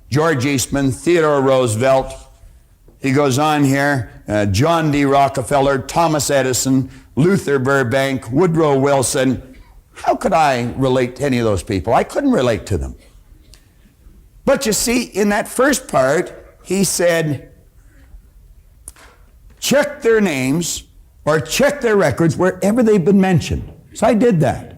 George Eastman, Theodore Roosevelt. He goes on here, John D. Rockefeller, Thomas Edison, Luther Burbank, Woodrow Wilson. How could I relate to any of those people? I couldn't relate to them. But you see, in that first part, he said, check their names or check their records wherever they've been mentioned. So I did that.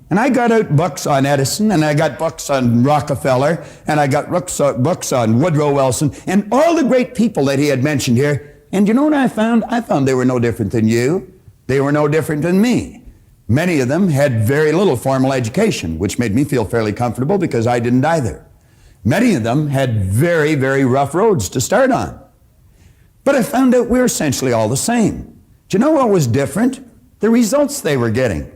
And I got out books on Edison, and I got books on Rockefeller, and I got books on Woodrow Wilson, and all the great people that he had mentioned here. And you know what I found? I found they were no different than you. They were no different than me. Many of them had very little formal education, which made me feel fairly comfortable because I didn't either. Many of them had very, very rough roads to start on. But I found out we're essentially all the same. Do you know what was different? The results they were getting.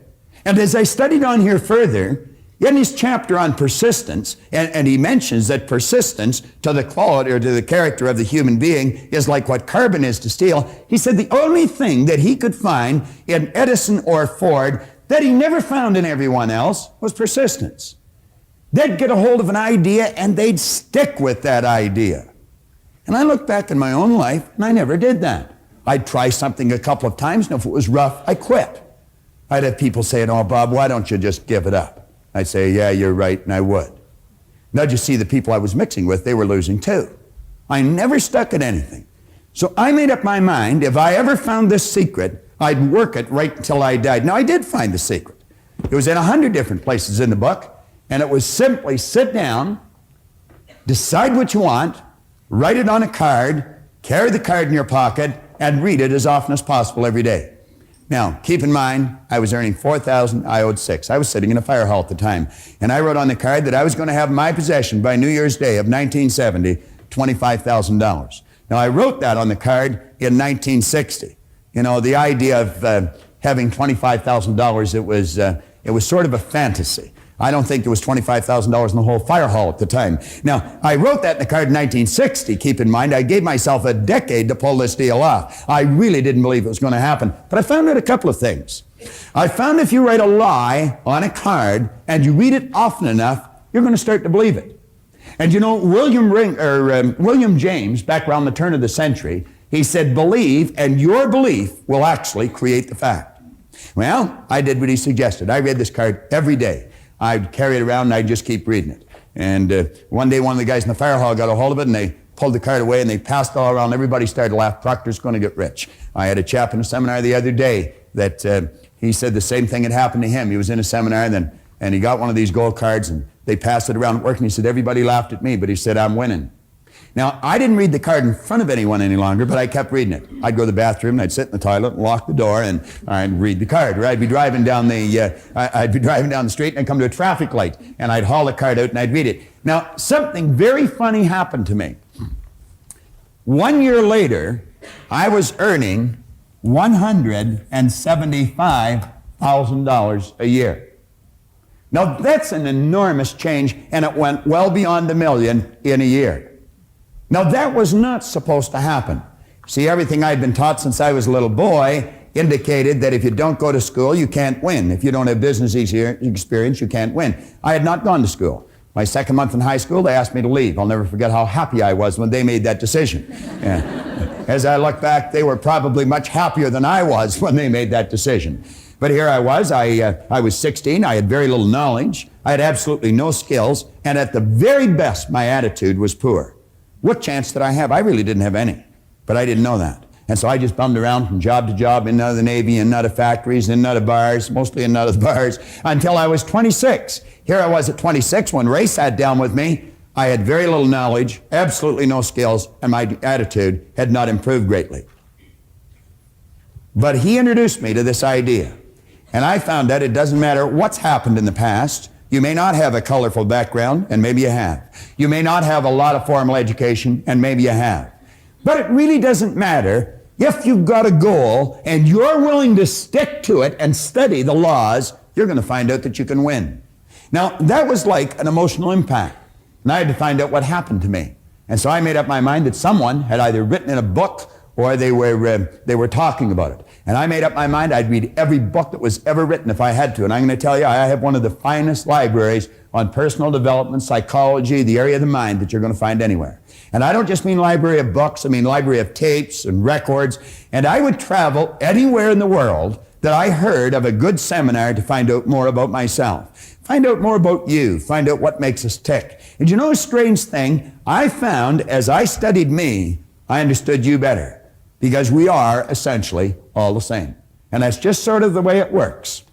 And as I studied on here further, in his chapter on persistence, and he mentions that persistence to the quality or to the character of the human being is like what carbon is to steel, he said the only thing that he could find in Edison or Ford that he never found in everyone else was persistence. They'd get a hold of an idea and they'd stick with that idea. And I look back in my own life and I never did that. I'd try something a couple of times, and if it was rough, I quit. I'd have people saying, oh, Bob, why don't you just give it up? I'd say, yeah, you're right, and I would. Now, you see, the people I was mixing with, they were losing too. I never stuck at anything. So I made up my mind, if I ever found this secret, I'd work it right until I died. Now, I did find the secret. It was in 100 different places in the book, and it was simply sit down, decide what you want, write it on a card, carry the card in your pocket, and read it as often as possible every day. Now, keep in mind, I was earning $4,000, I owed $6,000. I was sitting in a fire hall at the time. And I wrote on the card that I was going to have in my possession by New Year's Day of 1970, $25,000. Now, I wrote that on the card in 1960. You know, the idea of having $25,000, it was sort of a fantasy. I don't think there was $25,000 in the whole fire hall at the time. Now, I wrote that in the card in 1960. Keep in mind, I gave myself a decade to pull this deal off. I really didn't believe it was going to happen. But I found out a couple of things. I found if you write a lie on a card and you read it often enough, you're going to start to believe it. And you know, William James, back around the turn of the century, he said, believe, and your belief will actually create the fact. Well, I did what he suggested. I read this card every day. I'd carry it around and I'd just keep reading it. And one day one of the guys in the fire hall got a hold of it and they pulled the card away and they passed it all around. Everybody started to laugh. Proctor's going to get rich. I had a chap in a seminar the other day that he said the same thing had happened to him. He was in a seminar and he got one of these gold cards and they passed it around at work and he said, everybody laughed at me, but he said, I'm winning. Now, I didn't read the card in front of anyone any longer, but I kept reading it. I'd go to the bathroom, and I'd sit in the toilet, and lock the door, and I'd read the card. Or I'd be driving down the street, and I'd come to a traffic light, and I'd haul the card out, and I'd read it. Now, something very funny happened to me. 1 year later, I was earning $175,000 a year. Now, that's an enormous change, and it went well beyond $1 million in a year. Now, that was not supposed to happen. See, everything I'd been taught since I was a little boy indicated that if you don't go to school, you can't win. If you don't have business experience, you can't win. I had not gone to school. My second month in high school, they asked me to leave. I'll never forget how happy I was when they made that decision. As I look back, they were probably much happier than I was when they made that decision. But here I was 16, I had very little knowledge, I had absolutely no skills, and at the very best, my attitude was poor. What chance did I have? I really didn't have any, but I didn't know that. And so I just bummed around from job to job, in and out of the Navy, in and out of factories, in and out of bars, mostly in and out of the bars, until I was 26. Here I was at 26 when Ray sat down with me. I had very little knowledge, absolutely no skills, and my attitude had not improved greatly. But he introduced me to this idea, and I found out it doesn't matter what's happened in the past. You may not have a colorful background, and maybe you have. You may not have a lot of formal education, and maybe you have. But it really doesn't matter if you've got a goal and you're willing to stick to it and study the laws, you're going to find out that you can win. Now, that was like an emotional impact, and I had to find out what happened to me. And so I made up my mind that someone had either written in a book or they were talking about it. And I made up my mind I'd read every book that was ever written if I had to. And I'm going to tell you, I have one of the finest libraries on personal development, psychology, the area of the mind that you're going to find anywhere. And I don't just mean library of books, I mean library of tapes and records. And I would travel anywhere in the world that I heard of a good seminar to find out more about myself. Find out more about you. Find out what makes us tick. And you know a strange thing? I found as I studied me, I understood you better. Because we are essentially all the same. And that's just sort of the way it works.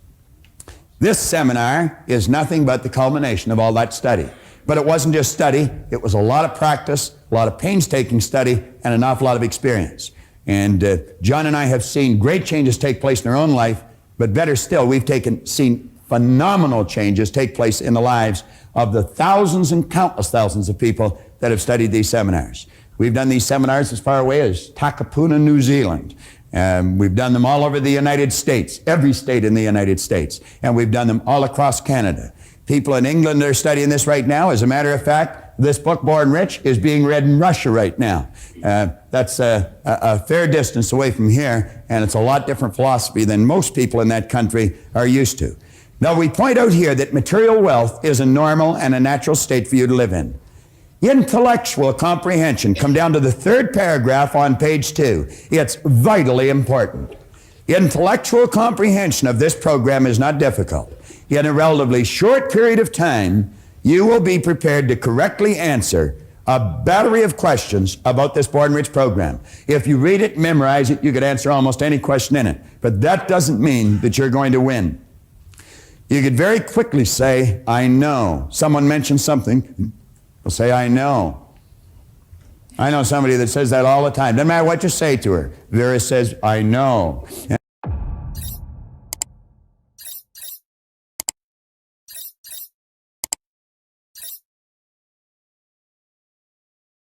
This seminar is nothing but the culmination of all that study. But it wasn't just study, it was a lot of practice, a lot of painstaking study, and an awful lot of experience. And John and I have seen great changes take place in our own life, but better still, we've seen phenomenal changes take place in the lives of the thousands and countless thousands of people that have studied these seminars. We've done these seminars as far away as Takapuna, New Zealand. We've done them all over the United States, every state in the United States, and we've done them all across Canada. People in England are studying this right now. As a matter of fact, this book, Born Rich, is being read in Russia right now. That's a fair distance away from here, and it's a lot different philosophy than most people in that country are used to. Now, we point out here that material wealth is a normal and a natural state for you to live in. Intellectual comprehension, come down to the third paragraph on page 2. It's vitally important. Intellectual comprehension of this program is not difficult. In a relatively short period of time, you will be prepared to correctly answer a battery of questions about this Born Rich program. If you read it, memorize it, you could answer almost any question in it. But that doesn't mean that you're going to win. You could very quickly say, I know. Someone mentions something, you'll say, I know. I know somebody that says that all the time. Doesn't matter what you say to her. Vera says, I know.